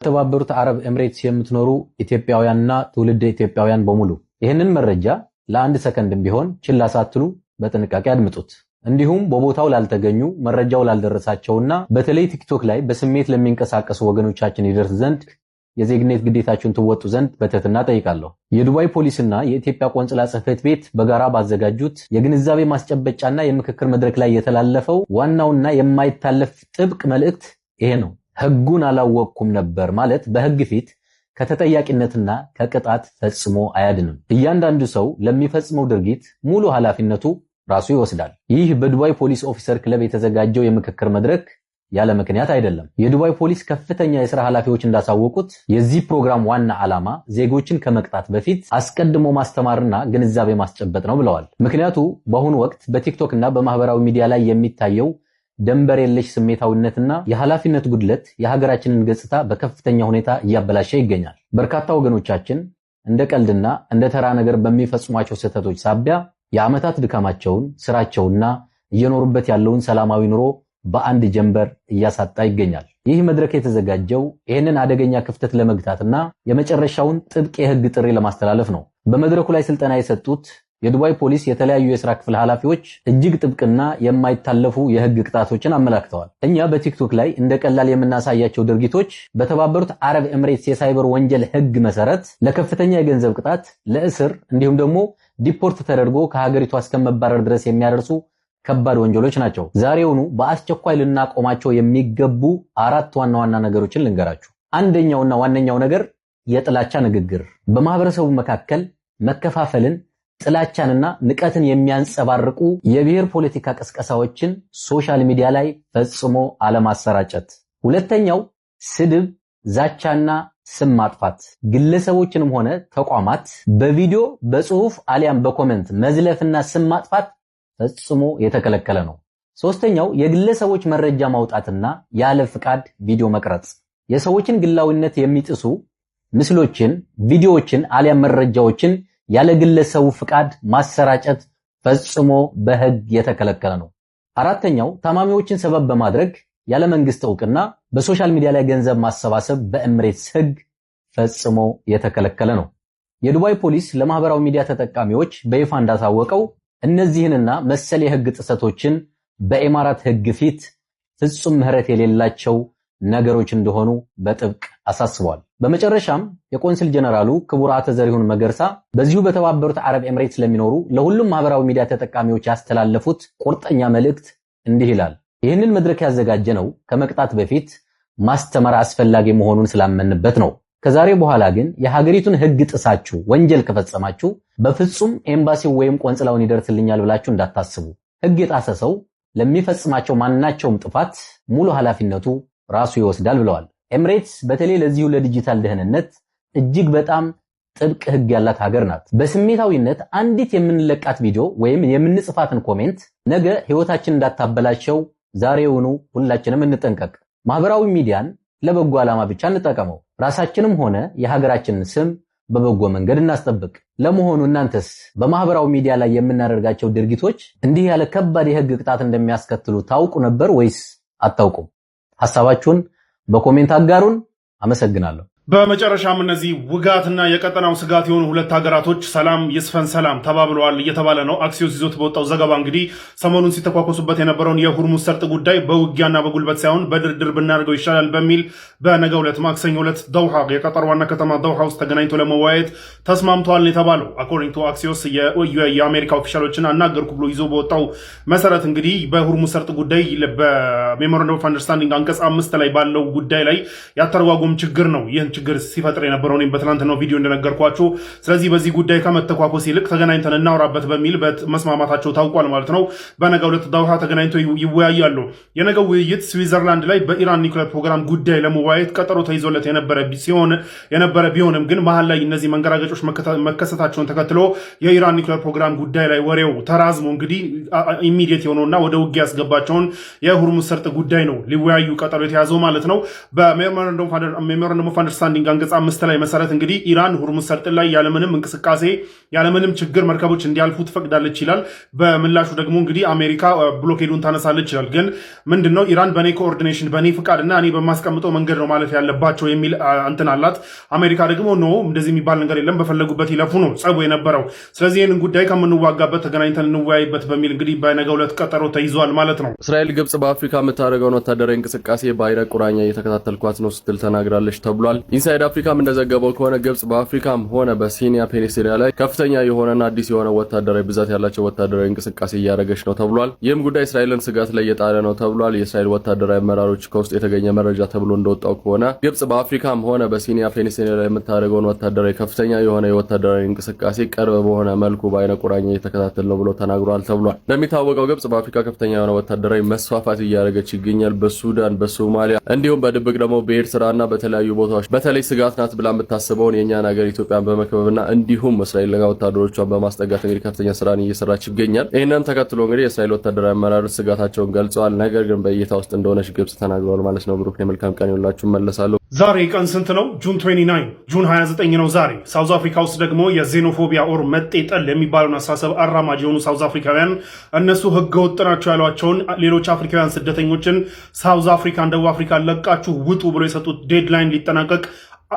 የተባበሩት አረብ ኤምሬትስ የምትኖሩ ኢትዮጵያውያንና ትውልደ ኢትዮጵያውያን በሙሉ ይህንን መረጃ ለአንድ ሰከንድም ቢሆን ችላ ሳትሉ በጥንቃቄ አድምጡት። እንዲሁም በቦታው ላልተገኙ መረጃው ላልደረሳቸውና በተለይ ቲክቶክ ላይ በስሜት ለሚንቀሳቀሱ ወገኖቻችን ይደርስ ዘንድ የዜግነት ግዴታችሁን ትወጡ ዘንድ በትህትና ጠይቃለሁ። የዱባይ ፖሊስና የኢትዮጵያ ቆንጽላ ጽሕፈት ቤት በጋራ ባዘጋጁት የግንዛቤ ማስጨበጫና የምክክር መድረክ ላይ የተላለፈው ዋናውና የማይታለፍ ጥብቅ መልእክት ይሄ ነው። ሕጉን አላወቅኩም ነበር ማለት በሕግ ፊት ከተጠያቂነትና ከቅጣት ፈጽሞ አያድንም። እያንዳንዱ ሰው ለሚፈጽመው ድርጊት ሙሉ ኃላፊነቱ ራሱ ይወስዳል። ይህ በዱባይ ፖሊስ ኦፊሰር ክለብ የተዘጋጀው የምክክር መድረክ ያለ ምክንያት አይደለም። የዱባይ ፖሊስ ከፍተኛ የሥራ ኃላፊዎች እንዳሳወቁት የዚህ ፕሮግራም ዋና ዓላማ ዜጎችን ከመቅጣት በፊት አስቀድሞ ማስተማርና ግንዛቤ ማስጨበጥ ነው ብለዋል። ምክንያቱ በአሁኑ ወቅት በቲክቶክ እና በማህበራዊ ሚዲያ ላይ የሚታየው ደንበር የለሽ ስሜታዊነትና የኃላፊነት ጉድለት የሀገራችንን ገጽታ በከፍተኛ ሁኔታ እያበላሸ ይገኛል። በርካታ ወገኖቻችን እንደ ቀልድና እንደ ተራ ነገር በሚፈጽሟቸው ስህተቶች ሳቢያ የዓመታት ድካማቸውን፣ ስራቸውና እየኖሩበት ያለውን ሰላማዊ ኑሮ በአንድ ጀንበር እያሳጣ ይገኛል። ይህ መድረክ የተዘጋጀው ይህንን አደገኛ ክፍተት ለመግታትና የመጨረሻውን ጥብቅ የሕግ ጥሪ ለማስተላለፍ ነው። በመድረኩ ላይ ስልጠና የሰጡት የዱባይ ፖሊስ የተለያዩ የሥራ ክፍል ኃላፊዎች እጅግ ጥብቅና የማይታለፉ የሕግ ቅጣቶችን አመላክተዋል። እኛ በቲክቶክ ላይ እንደ ቀላል የምናሳያቸው ድርጊቶች በተባበሩት አረብ ኤምሬትስ የሳይበር ወንጀል ሕግ መሰረት ለከፍተኛ የገንዘብ ቅጣት፣ ለእስር እንዲሁም ደግሞ ዲፖርት ተደርጎ ከሀገሪቱ እስከመባረር ድረስ የሚያደርሱ ከባድ ወንጀሎች ናቸው። ዛሬውኑ በአስቸኳይ ልናቆማቸው የሚገቡ 4 ዋና ዋና ነገሮችን ልንገራችሁ። አንደኛውና ዋነኛው ነገር የጥላቻ ንግግር፣ በማህበረሰቡ መካከል መከፋፈልን፣ ጥላቻንና ንቀትን የሚያንጸባርቁ የብሔር ፖለቲካ ቅስቀሳዎችን ሶሻል ሚዲያ ላይ ፈጽሞ አለማሰራጨት። ሁለተኛው ስድብ፣ ዛቻና ስም ማጥፋት፣ ግለሰቦችንም ሆነ ተቋማት በቪዲዮ በጽሁፍ አሊያም በኮሜንት መዝለፍና ስም ማጥፋት ፈጽሞ የተከለከለ ነው። ሶስተኛው የግለሰቦች መረጃ ማውጣትና ያለ ፍቃድ ቪዲዮ መቅረጽ፣ የሰዎችን ግላዊነት የሚጥሱ ምስሎችን፣ ቪዲዮዎችን አሊያም መረጃዎችን ያለ ግለሰቡ ፍቃድ ማሰራጨት ፈጽሞ በሕግ የተከለከለ ነው። አራተኛው ታማሚዎችን ሰበብ በማድረግ ያለ መንግስት ዕውቅና በሶሻል ሚዲያ ላይ ገንዘብ ማሰባሰብ በኤምሬትስ ሕግ ፈጽሞ የተከለከለ ነው። የዱባይ ፖሊስ ለማህበራዊ ሚዲያ ተጠቃሚዎች በይፋ እንዳሳወቀው እነዚህንና መሰል የሕግ ጥሰቶችን በኢማራት ሕግ ፊት ፍጹም ምህረት የሌላቸው ነገሮች እንደሆኑ በጥብቅ አሳስቧል። በመጨረሻም የቆንስል ጀነራሉ ክቡር አቶ ዘሪሁን መገርሳ በዚሁ በተባበሩት አረብ ኤምሬትስ ለሚኖሩ ለሁሉም ማህበራዊ ሚዲያ ተጠቃሚዎች ያስተላለፉት ቁርጠኛ መልእክት እንዲህ ይላል። ይህንን መድረክ ያዘጋጀነው ከመቅጣት በፊት ማስተማር አስፈላጊ መሆኑን ስላመንበት ነው። ከዛሬ በኋላ ግን የሀገሪቱን ሕግ ጥሳችሁ ወንጀል ከፈጸማችሁ በፍጹም ኤምባሲው ወይም ቆንስላውን ይደርስልኛል ብላችሁ እንዳታስቡ። ሕግ የጣሰ ሰው ለሚፈጽማቸው ማናቸውም ጥፋት ሙሉ ኃላፊነቱ ራሱ ይወስዳል ብለዋል። ኤምሬትስ በተለይ ለዚሁ ለዲጂታል ደህንነት እጅግ በጣም ጥብቅ ሕግ ያላት ሀገር ናት። በስሜታዊነት አንዲት የምንለቃት ቪዲዮ ወይም የምንጽፋትን ኮሜንት ነገ ህይወታችን እንዳታበላሸው ዛሬውኑ ሁላችንም እንጠንቀቅ። ማህበራዊ ሚዲያን ለበጎ ዓላማ ብቻ እንጠቀመው። ራሳችንም ሆነ የሀገራችንን ስም በበጎ መንገድ እናስጠብቅ። ለመሆኑ እናንተስ በማህበራዊ ሚዲያ ላይ የምናደርጋቸው ድርጊቶች እንዲህ ያለ ከባድ የሕግ ቅጣት እንደሚያስከትሉ ታውቁ ነበር ወይስ አታውቁም? ሐሳባችሁን በኮሜንት አጋሩን። አመሰግናለሁ። በመጨረሻም እነዚህ ውጋትና የቀጠናው ስጋት የሆኑ ሁለት ሀገራቶች ሰላም ይስፈን ሰላም ተባብለዋል እየተባለ ነው። አክሲዮስ ይዞት በወጣው ዘገባ እንግዲህ ሰሞኑን ሲተኳኮሱበት የነበረውን የሁርሙዝ ሰርጥ ጉዳይ በውጊያና በጉልበት ሳይሆን በድርድር ብናደርገው ይሻላል በሚል በነገው ዕለት ማክሰኞ ዕለት ዶሃ የቀጠር ዋና ከተማ ዶሃ ውስጥ ተገናኝቶ ለመወያየት ተስማምተዋል የተባለው አኮርዲንግ ቱ አክሲዮስ የአሜሪካ ኦፊሻሎችን አናገርኩ ብሎ ይዞ በወጣው መሰረት እንግዲህ በሁርሙዝ ሰርጥ ጉዳይ በሜሞራንደም ኦፍ አንደርስታንዲንግ አንቀጽ 5 ላይ ባለው ጉዳይ ላይ ያተረጓጎም ችግር ነው ይህን ችግር ሲፈጥር የነበረው እኔም በትናንትናው ቪዲዮ እንደነገርኳችሁ። ስለዚህ በዚህ ጉዳይ ከመተኳኮስ ይልቅ ተገናኝተን እናውራበት በሚል መስማማታቸው ታውቋል ማለት ነው። በነገው ዕለት ዶሃ ተገናኝተው ይወያያሉ። የነገው ውይይት ስዊዘርላንድ ላይ በኢራን ኒውክሌር ፕሮግራም ጉዳይ ለመወያየት ቀጠሮ ተይዞለት የነበረ ቢሆንም ግን መሀል ላይ እነዚህ መንገራገጮች መከሰታቸውን ተከትሎ የኢራን ኒውክሌር ፕሮግራም ጉዳይ ላይ ወሬው ተራዝሞ እንግዲህ ኢሚዲየት የሆነውና ወደ ውጊያ ያስገባቸውን የሁርሙዝ ሰርጥ ጉዳይ ነው ሊወያዩ ቀጠሮ የተያዘው ማለት ነው። በሜሞራንደም ኦፍ አንደርስታንዲንግ አንደርስታንዲንግ አንቀጽ 5 ላይ መሰረት እንግዲህ ኢራን ሁርሙዝ ሰርጥን ላይ ያለምንም እንቅስቃሴ ያለምንም ችግር መርከቦች እንዲያልፉ ትፈቅዳለች ይላል። በምላሹ ደግሞ እንግዲህ አሜሪካ ብሎኬዱን ታነሳለች ይላል። ግን ምንድነው ኢራን በኔ ኮኦርዲኔሽን በኔ ፍቃድና እኔ በማስቀምጠው መንገድ ነው ማለፍ ያለባቸው የሚል እንትን አላት። አሜሪካ ደግሞ ኖ እንደዚህ የሚባል ነገር የለም በፈለጉበት ይለፉ ነው ጸቡ የነበረው። ስለዚህ ይህንን ጉዳይ ከምንዋጋበት ተገናኝተን እንወያይበት በሚል እንግዲህ በነገው ዕለት ቀጠሮ ተይዟል ማለት ነው። እስራኤል ግብጽ በአፍሪካ የምታደርገውን ወታደራዊ እንቅስቃሴ በአይነ ቁራኛ እየተከታተልኳት ነው ስትል ተናግራለች ተብሏል። ኢንሳይድ አፍሪካም እንደዘገበው ከሆነ ግብጽ በአፍሪካም ሆነ በሲኒያ ፔኒንሱላ ላይ ከፍተኛ የሆነና አዲስ የሆነ ወታደራዊ ብዛት ያላቸው ወታደራዊ እንቅስቃሴ እያደረገች ነው ተብሏል። ይህም ጉዳይ እስራኤልን ስጋት ላይ የጣለ ነው ተብሏል። የእስራኤል ወታደራዊ አመራሮች ከውስጥ የተገኘ መረጃ ተብሎ እንደወጣው ከሆነ ግብጽ በአፍሪካም ሆነ በሲኒያ ፔኒንሱላ ላይ የምታደርገውን ወታደራዊ ከፍተኛ የሆነ የወታደራዊ እንቅስቃሴ ቅርብ በሆነ መልኩ በአይነ ቁራኛ እየተከታተል ነው ብሎ ተናግሯል ተብሏል። እንደሚታወቀው ግብጽ በአፍሪካ ከፍተኛ የሆነ ወታደራዊ መስፋፋት እያደረገች ይገኛል። በሱዳን፣ በሶማሊያ እንዲሁም በድብቅ ደግሞ በኤርትራና በተለያዩ ቦታዎች በተለይ ስጋት ናት ብላ የምታስበውን የኛን ሀገር ኢትዮጵያን በመክበብና እንዲሁም እስራኤል ወታደሮቿን በማስጠጋት እንግዲህ ከፍተኛ ስራን እየሰራች ይገኛል። ይህንን ተከትሎ እንግዲህ የእስራኤል ወታደራዊ አመራሮች ስጋታቸውን ገልጸዋል። ነገር ግን በእይታ ውስጥ እንደሆነች ግብጽ ተናግረዋል ማለት ነው። ብሩክ የመልካም ቀን ይሁንላችሁ። መለሳለሁ። ዛሬ ቀን ስንት ነው? ጁን 29 ጁን 29 ነው ዛሬ። ሳውዝ አፍሪካ ውስጥ ደግሞ የዜኖፎቢያ ኦር መጤጠል የሚባለውን አስተሳሰብ አራማጅ የሆኑ ሳውዝ አፍሪካውያን እነሱ ህገወጥ ናቸው ያሏቸውን ሌሎች አፍሪካውያን ስደተኞችን ሳውዝ አፍሪካን ደቡብ አፍሪካ ለቃችሁ ውጡ ብሎ የሰጡት ዴድላይን ሊጠናቀቅ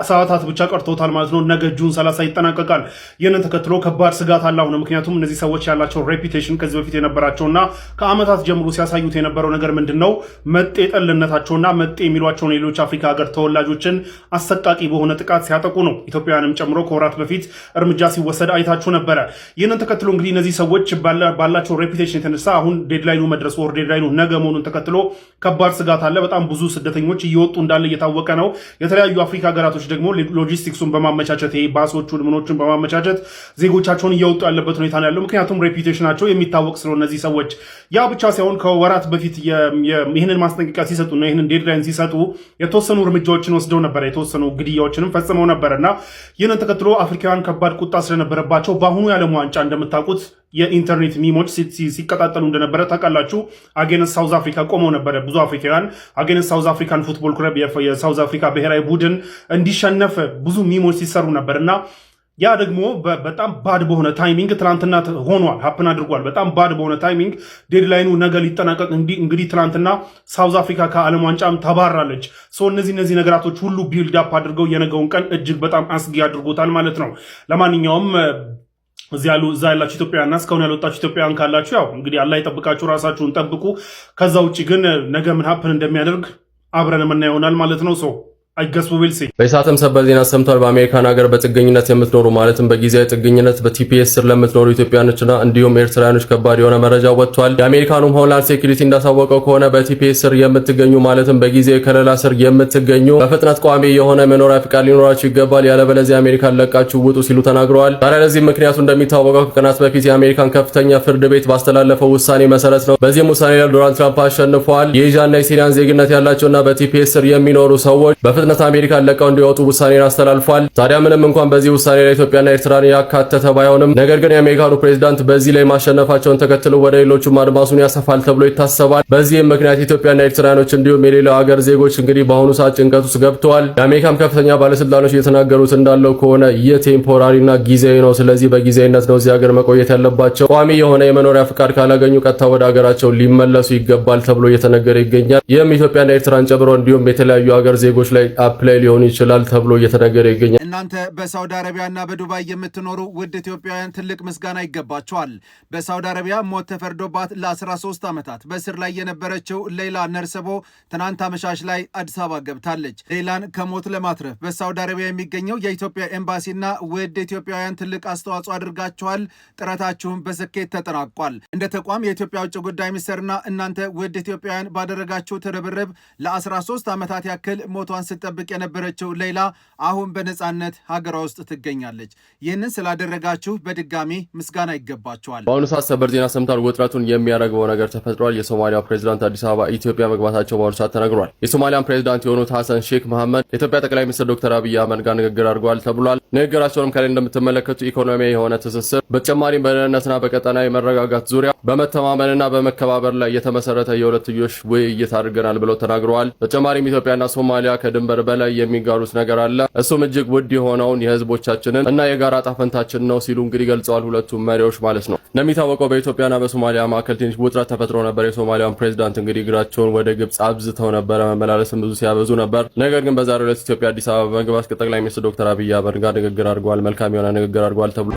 ሰዓታት ብቻ ቀርተውታል ማለት ነው። ነገ ጁን 30 ይጠናቀቃል። ይህንን ተከትሎ ከባድ ስጋት አለ አሁን። ምክንያቱም እነዚህ ሰዎች ያላቸው ሬፒቴሽን ከዚህ በፊት የነበራቸውና ከአመታት ጀምሮ ሲያሳዩት የነበረው ነገር ምንድነው? መጤ ጠልነታቸውና መጤ የሚሏቸውን ሌሎች አፍሪካ ሀገር ተወላጆችን አሰቃቂ በሆነ ጥቃት ሲያጠቁ ነው። ኢትዮጵያውያንም ጨምሮ ከወራት በፊት እርምጃ ሲወሰድ አይታችሁ ነበረ። ይህንን ተከትሎ እንግዲህ እነዚህ ሰዎች ባላቸው ሬፒቴሽን የተነሳ አሁን ዴድላይኑ መድረስ ወር ዴድላይኑ ነገ መሆኑን ተከትሎ ከባድ ስጋት አለ። በጣም ብዙ ስደተኞች እየወጡ እንዳለ እየታወቀ ነው። የተለያዩ አፍሪካ ሀገራቶች ደግሞ ሎጂስቲክሱን በማመቻቸት ባሶቹን ምኖቹን በማመቻቸት ዜጎቻቸውን እያወጡ ያለበት ሁኔታ ነው ያለው። ምክንያቱም ሬፒቴሽናቸው የሚታወቅ ስለሆነ እነዚህ ሰዎች ያ ብቻ ሳይሆን ከወራት በፊት ይህንን ማስጠንቀቂያ ሲሰጡ እና ይህንን ዴድላይን ሲሰጡ የተወሰኑ እርምጃዎችን ወስደው ነበር፣ የተወሰኑ ግድያዎችንም ፈጽመው ነበር እና ይህንን ተከትሎ አፍሪካውያን ከባድ ቁጣ ስለነበረባቸው በአሁኑ የዓለም ዋንጫ እንደምታውቁት የኢንተርኔት ሚሞች ሲቀጣጠሉ እንደነበረ ታውቃላችሁ። አጌንስት ሳውዝ አፍሪካ ቆመው ነበረ። ብዙ አፍሪካውያን አጌንስት ሳውዝ አፍሪካን ፉትቦል ክለብ የሳውዝ አፍሪካ ብሔራዊ ቡድን እንዲሸነፍ ብዙ ሚሞች ሲሰሩ ነበር እና ያ ደግሞ በጣም ባድ በሆነ ታይሚንግ ትናንትና ሆኗል፣ ሀፕን አድርጓል። በጣም ባድ በሆነ ታይሚንግ ዴድላይኑ ነገ ሊጠናቀቅ እንግዲህ ትናንትና ሳውዝ አፍሪካ ከዓለም ዋንጫም ተባራለች። እነዚህ ነገራቶች ሁሉ ቢልድ አፕ አድርገው የነገውን ቀን እጅግ በጣም አስጊ አድርጎታል ማለት ነው። ለማንኛውም እዛ ያላችሁ ኢትዮጵያውያንና እስካሁን ያልወጣችሁ ኢትዮጵያውያን ካላችሁ ያው እንግዲህ አላህ ይጠብቃችሁ፣ ራሳችሁን ጠብቁ። ከዛ ውጭ ግን ነገ ምን ሀፕን እንደሚያደርግ አብረን የምናየው ይሆናል ማለት ነው። በኢሳትም ሰበር ዜና ሰምቷል። በአሜሪካን ሀገር በጥገኝነት የምትኖሩ ማለትም በጊዜያዊ ጥገኝነት በቲፒኤስ ስር ለምትኖሩ ኢትዮጵያኖችና እንዲሁም ኤርትራውያኖች ከባድ የሆነ መረጃ ወጥቷል። የአሜሪካኑም ሆምላንድ ሴኩሪቲ እንዳሳወቀው ከሆነ በቲፒኤስ ስር የምትገኙ ማለትም በጊዜያዊ ከለላ ስር የምትገኙ በፍጥነት ቋሚ የሆነ መኖሪያ ፍቃድ ሊኖራችሁ ይገባል፣ ያለበለዚያ አሜሪካን ለቃችሁ ውጡ ሲሉ ተናግረዋል። ታዲያ ለዚህ ምክንያቱ እንደሚታወቀው ከቀናት በፊት የአሜሪካን ከፍተኛ ፍርድ ቤት ባስተላለፈው ውሳኔ መሰረት ነው። በዚህም ውሳኔ ላይ ዶናልድ ትራምፕ አሸንፈዋል። የኤዥያና የሲሪያን ዜግነት ያላቸውና በቲፒኤስ ስር የሚኖሩ ሰዎች በፍጥነት አሜሪካን ለቀው እንዲወጡ ውሳኔን አስተላልፏል። ታዲያ ምንም እንኳን በዚህ ውሳኔ ላይ ኢትዮጵያና ኤርትራን ያካተተ ባይሆንም ነገር ግን የአሜሪካኑ ፕሬዝዳንት በዚህ ላይ ማሸነፋቸውን ተከትሎ ወደ ሌሎቹም አድማሱን ያሰፋል ተብሎ ይታሰባል። በዚህም ምክንያት ኢትዮጵያና ኤርትራኖች እንዲሁም የሌላው ሀገር ዜጎች እንግዲህ በአሁኑ ሰዓት ጭንቀት ውስጥ ገብተዋል። የአሜሪካም ከፍተኛ ባለስልጣኖች እየተናገሩት እንዳለው ከሆነ ይህ ቴምፖራሪና ጊዜያዊ ነው። ስለዚህ በጊዜያዊነት ነው እዚህ ሀገር መቆየት ያለባቸው። ቋሚ የሆነ የመኖሪያ ፍቃድ ካላገኙ ቀጥታ ወደ ሀገራቸው ሊመለሱ ይገባል ተብሎ እየተነገረ ይገኛል። ይህም ኢትዮጵያና ኤርትራን ጨምሮ እንዲሁም የተለያዩ ሀገር ዜጎች ላይ አፕላይ ሊሆን ይችላል ተብሎ እየተነገረ ይገኛል። እናንተ በሳውዲ አረቢያና በዱባይ የምትኖሩ ውድ ኢትዮጵያውያን ትልቅ ምስጋና ይገባቸዋል። በሳውዲ አረቢያ ሞት ተፈርዶባት ለ13 ዓመታት በእስር ላይ የነበረችው ሌላ ነርሰቦ ትናንት አመሻሽ ላይ አዲስ አበባ ገብታለች። ሌላን ከሞት ለማትረፍ በሳውዲ አረቢያ የሚገኘው የኢትዮጵያ ኤምባሲና ውድ ኢትዮጵያውያን ትልቅ አስተዋጽኦ አድርጋችኋል። ጥረታችሁም በስኬት ተጠናቋል። እንደ ተቋም የኢትዮጵያ ውጭ ጉዳይ ሚኒስቴርና እናንተ ውድ ኢትዮጵያውያን ባደረጋችሁ ርብርብ ለ13 ዓመታት ያክል ሞቷን ስጠብቅ የነበረችው ሌላ አሁን በነጻነት ሀገሯ ውስጥ ትገኛለች። ይህንን ስላደረጋችሁ በድጋሚ ምስጋና ይገባችኋል። በአሁኑ ሰዓት ሰበር ዜና ሰምታል። ውጥረቱን የሚያረግበው ነገር ተፈጥሯል። የሶማሊያ ፕሬዝዳንት አዲስ አበባ ኢትዮጵያ መግባታቸው በአሁኑ ሰዓት ተነግሯል። የሶማሊያን ፕሬዝዳንት የሆኑት ሐሰን ሼክ መሐመድ ከኢትዮጵያ ጠቅላይ ሚኒስትር ዶክተር አብይ አህመድ ጋር ንግግር አድርገዋል ተብሏል። ንግግራቸውንም ከላይ እንደምትመለከቱ ኢኮኖሚያዊ የሆነ ትስስር በተጨማሪም በደህንነትና በቀጠናዊ መረጋጋት ዙሪያ በመተማመንና በመከባበር ላይ የተመሰረተ የሁለትዮሽ ውይይት አድርገናል ብለው ተናግረዋል። በተጨማሪም ኢትዮጵያና ሶማሊያ ከድንበር በላይ የሚጋሩት ነገር አለ፣ እሱም እጅግ ውድ የሆነውን የህዝቦቻችንን እና የጋራ ጣፈንታችን ነው ሲሉ እንግዲህ ገልጸዋል ሁለቱም መሪዎች ማለት ነው። እንደሚታወቀው በኢትዮጵያና በሶማሊያ መካከል ትንሽ ውጥረት ተፈጥሮ ነበር። የሶማሊያውን ፕሬዝዳንት እንግዲህ እግራቸውን ወደ ግብጽ አብዝተው ነበር፣ መመላለስም ብዙ ሲያበዙ ነበር። ነገር ግን በዛሬው ዕለት ኢትዮጵያ አዲስ አበባ በመግባት ከጠቅላይ ሚኒስትር ዶክተር አብይ አህመድ ጋር ንግግር አድርገዋል። መልካም የሆነ ንግግር አድርገዋል ተብሎ